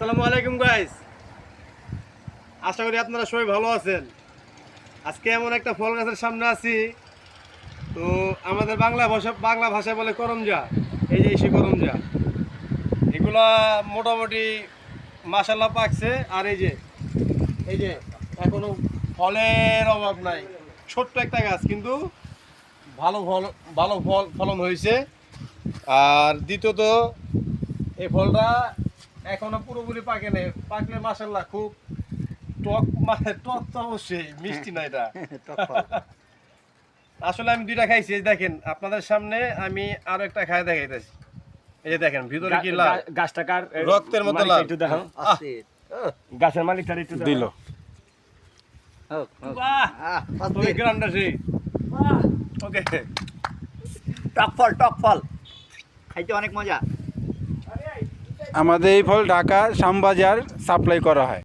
আসসালামু আলাইকুম গাইস, আশা করি আপনারা সবাই ভালো আছেন। আজকে এমন একটা ফল গাছের সামনে আছি, তো আমাদের বাংলা ভাষায় বলে করমজা। এই যে সেই করমজা, এগুলা মোটামুটি মাশাআল্লাহ পাকছে। আর এই যে এখনো ফলের অভাব নাই। ছোট্ট একটা গাছ, কিন্তু ভালো ফলন হয়েছে। আর দ্বিতীয়ত এই ফলটা এখনো পুরোপুরি পাকে নেই, পাকলে মাশাআল্লাহ খুব টক, মানে টক তো অবশ্যই, মিষ্টি না এটা। আসলে আমি দুইটা খাইছি, এই দেখেন আপনাদের সামনে আমি আরো একটা খাই দেখাইতেছি। এই যে দেখেন ভিতরে কি লাল, গাছটা কার রক্তের মতো লাল। একটু দেখো, গাছের মালিকটার একটু দিল। বাহ, তবে গ্রামটা সেই। ওকে, টক ফল খাইতে অনেক মজা। আমাদের এই ফল ঢাকা শ্যামবাজার সাপ্লাই করা হয়।